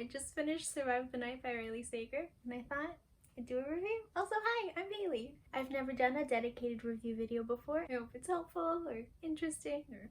just finished Survive the Night by Riley Sager, and I thought I'd do a review. Also, hi, I'm Bailey. I've never done a dedicated review video before. I hope it's helpful or interesting or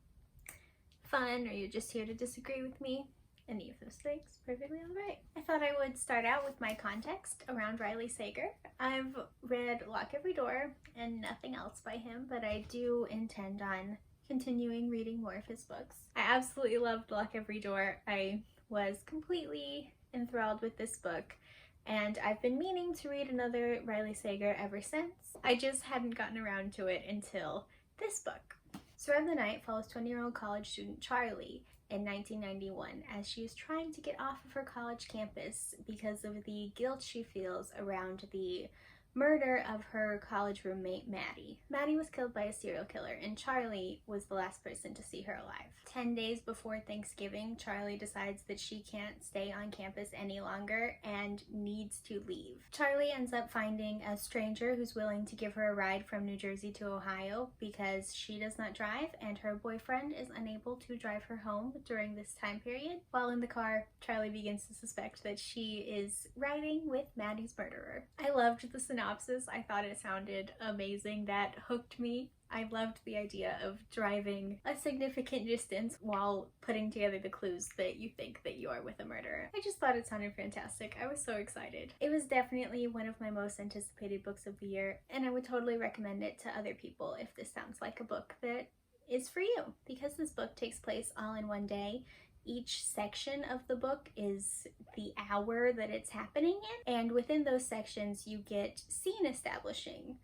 fun, or you're just here to disagree with me. Any of those things, perfectly alright. I thought I would start out with my context around Riley Sager. I've read Lock Every Door and nothing else by him, but I do intend on continuing reading more of his books. I absolutely loved Lock Every Door. I was completely enthralled with this book, and I've been meaning to read another Riley Sager ever since. I just hadn't gotten around to it until this book. Survive the Night follows 20-year-old college student Charlie in 1991 as she is trying to get off of her college campus because of the guilt she feels around the murder of her college roommate Maddie. Maddie was killed by a serial killer, and Charlie was the last person to see her alive. 10 days before Thanksgiving, Charlie decides that she can't stay on campus any longer and needs to leave. Charlie ends up finding a stranger who's willing to give her a ride from New Jersey to Ohio because she does not drive and her boyfriend is unable to drive her home during this time period. While in the car, Charlie begins to suspect that she is riding with Maddie's murderer. I loved the synopsis. I thought it sounded amazing. That hooked me. I loved the idea of driving a significant distance while putting together the clues that you think that you are with a murderer. I just thought it sounded fantastic. I was so excited. It was definitely one of my most anticipated books of the year, and I would totally recommend it to other people if this sounds like a book that is for you. Because this book takes place all in one day, each section of the book is the hour that it's happening in, and within those sections you get scene establishing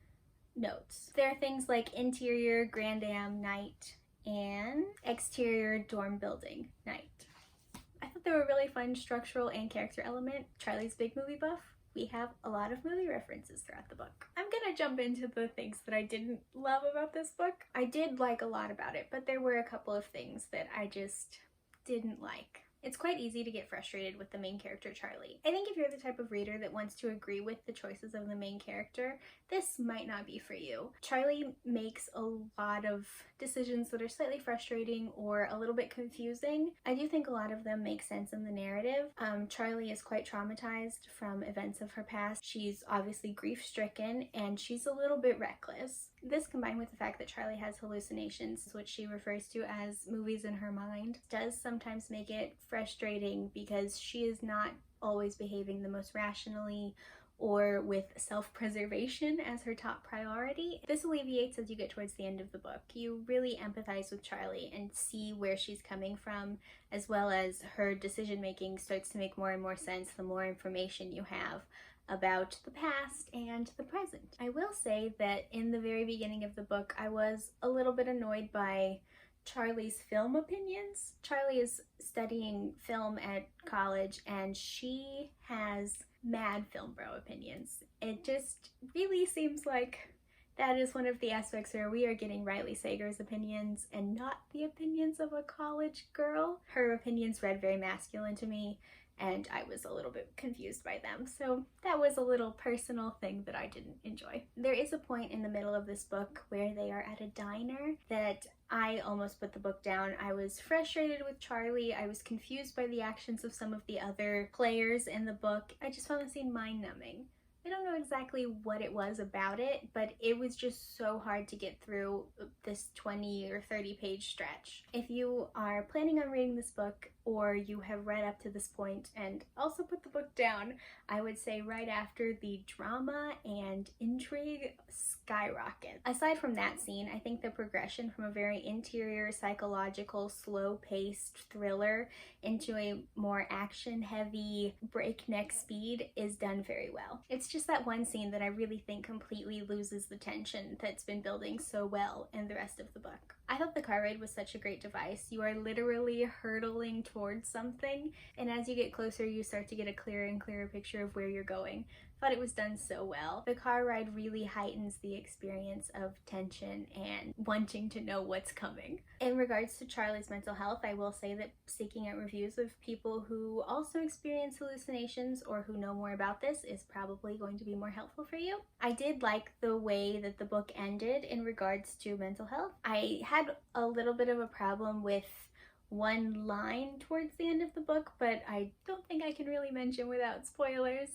notes. There are things like interior Grand Am night and exterior dorm building night. I thought they were really fun structural and character element. Charlie's big movie buff. We have a lot of movie references throughout the book. I'm gonna jump into the things that I didn't love about this book. I did like a lot about it, but there were a couple of things that I just didn't like. It's quite easy to get frustrated with the main character, Charlie. I think if you're the type of reader that wants to agree with the choices of the main character, this might not be for you. Charlie makes a lot of decisions that are slightly frustrating or a little bit confusing. I do think a lot of them make sense in the narrative. Charlie is quite traumatized from events of her past. She's obviously grief-stricken, and she's a little bit reckless. This, combined with the fact that Charlie has hallucinations, which she refers to as movies in her mind, does sometimes make it frustrating because she is not always behaving the most rationally or with self-preservation as her top priority. This alleviates as you get towards the end of the book. You really empathize with Charlie and see where she's coming from, as well as her decision-making starts to make more and more sense the more information you have about the past and the present. I will say that in the very beginning of the book, I was a little bit annoyed by Charlie's film opinions. Charlie is studying film at college, and she has mad film bro opinions. It just really seems like that is one of the aspects where we are getting Riley Sager's opinions and not the opinions of a college girl. Her opinions read very masculine to me, and I was a little bit confused by them. So that was a little personal thing that I didn't enjoy. There is a point in the middle of this book where they are at a diner that I almost put the book down. I was frustrated with Charlie. I was confused by the actions of some of the other players in the book. I just found the scene mind-numbing. I don't know exactly what it was about it, but it was just so hard to get through this 20 or 30 page stretch. If you are planning on reading this book, or you have read up to this point and also put the book down, I would say right after the drama and intrigue skyrocket. Aside from that scene, I think the progression from a very interior, psychological, slow-paced thriller into a more action-heavy, breakneck speed is done very well. It's just that one scene that I really think completely loses the tension that's been building so well in the rest of the book. I thought the car ride was such a great device. You are literally hurtling towards something, and as you get closer, you start to get a clearer and clearer picture of where you're going. I thought it was done so well. The car ride really heightens the experience of tension and wanting to know what's coming. In regards to Charlie's mental health, I will say that seeking out reviews of people who also experience hallucinations or who know more about this is probably going to be more helpful for you. I did like the way that the book ended in regards to mental health. I had a little bit of a problem with one line towards the end of the book, but I don't think I can really mention without spoilers.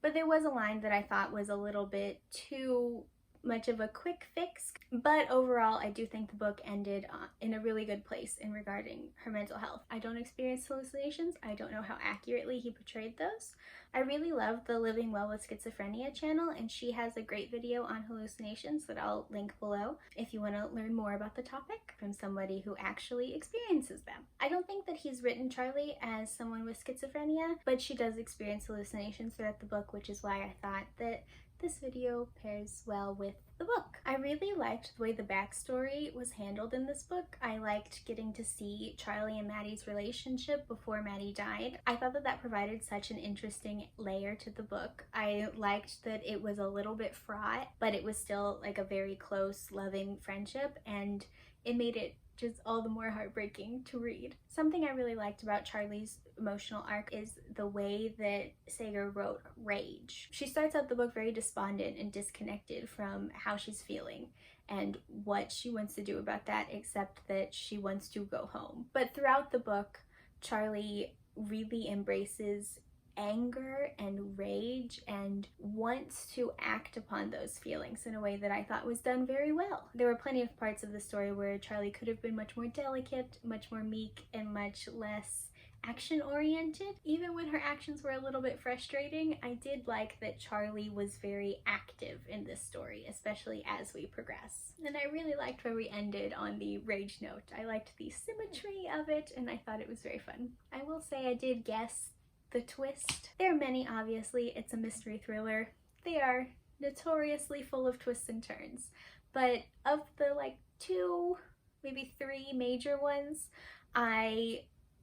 But there was a line that I thought was a little bit too much of a quick fix, but overall I do think the book ended in a really good place in regarding her mental health. I don't experience hallucinations. I don't know how accurately he portrayed those. I really love the Living Well with Schizophrenia channel, and she has a great video on hallucinations that I'll link below if you want to learn more about the topic from somebody who actually experiences them. I don't think that he's written Charlie as someone with schizophrenia, but she does experience hallucinations throughout the book, which is why I thought that this video pairs well with the book. I really liked the way the backstory was handled in this book. I liked getting to see Charlie and Maddie's relationship before Maddie died. I thought that that provided such an interesting layer to the book. I liked that it was a little bit fraught, but it was still like a very close, loving friendship, and it made it just all the more heartbreaking to read. Something I really liked about Charlie's emotional arc is the way that Sager wrote rage. She starts out the book very despondent and disconnected from how she's feeling and what she wants to do about that, except that she wants to go home. But throughout the book, Charlie really embraces anger and rage and wants to act upon those feelings in a way that I thought was done very well. There were plenty of parts of the story where Charlie could have been much more delicate, much more meek, and much less action-oriented. Even when her actions were a little bit frustrating, I did like that Charlie was very active in this story, especially as we progress. And I really liked where we ended on the rage note. I liked the symmetry of it, and I thought it was very fun. I will say I did guess the twist. There are many, obviously. It's a mystery thriller. They are notoriously full of twists and turns. But of the like 2, maybe 3 major ones, I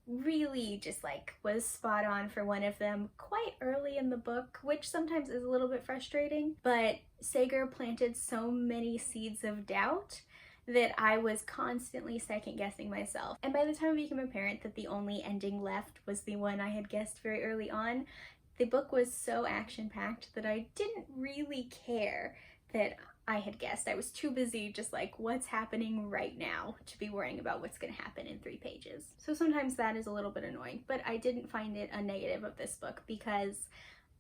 really just like was spot on for one of them quite early in the book, which sometimes is a little bit frustrating, but Sager planted so many seeds of doubt that I was constantly second guessing myself. And by the time it became apparent that the only ending left was the one I had guessed very early on, the book was so action-packed that I didn't really care that I had guessed. I was too busy just like, what's happening right now, to be worrying about what's gonna happen in 3 pages. So sometimes that is a little bit annoying, but I didn't find it a negative of this book because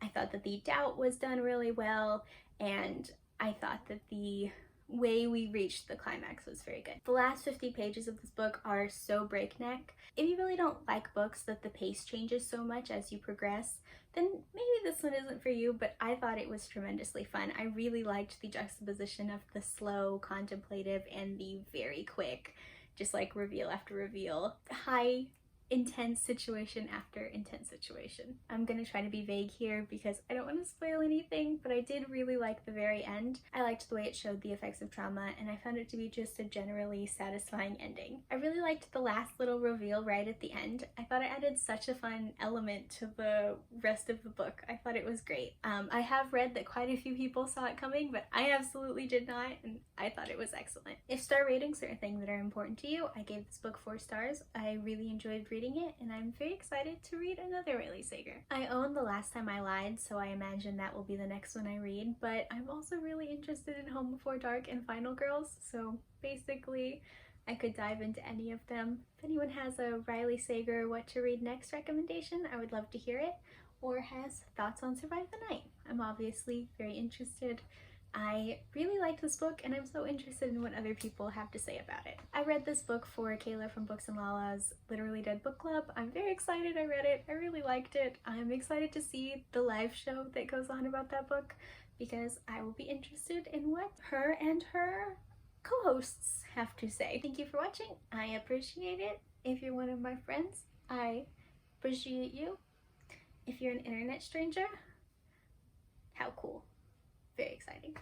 I thought that the doubt was done really well, and I thought that the way we reached the climax was very good. The last 50 pages of this book are so breakneck. If you really don't like books that the pace changes so much as you progress, then maybe this one isn't for you, but I thought it was tremendously fun. I really liked the juxtaposition of the slow, contemplative, and the very quick, just like reveal after reveal. High intense situation after intense situation. I'm gonna try to be vague here because I don't want to spoil anything, but I did really like the very end. I liked the way it showed the effects of trauma, and I found it to be just a generally satisfying ending. I really liked the last little reveal right at the end. I thought it added such a fun element to the rest of the book. I thought it was great. I have read that quite a few people saw it coming, but I absolutely did not, and I thought it was excellent. If star ratings are a thing that are important to you, I gave this book 4 stars. I really enjoyed reading it, and I'm very excited to read another Riley Sager. I own The Last Time I Lied, so I imagine that will be the next one I read, but I'm also really interested in Home Before Dark and Final Girls, so basically I could dive into any of them. If anyone has a Riley Sager what to read next recommendation, I would love to hear it, or has thoughts on Survive the Night. I'm obviously very interested. I really liked this book, and I'm so interested in what other people have to say about it. I read this book for Kayla from Books and Lala's Literally Dead book club. I'm very excited I read it. I really liked it. I'm excited to see the live show that goes on about that book because I will be interested in what her and her co-hosts have to say. Thank you for watching. I appreciate it. If you're one of my friends, I appreciate you. If you're an internet stranger, how cool. Very exciting.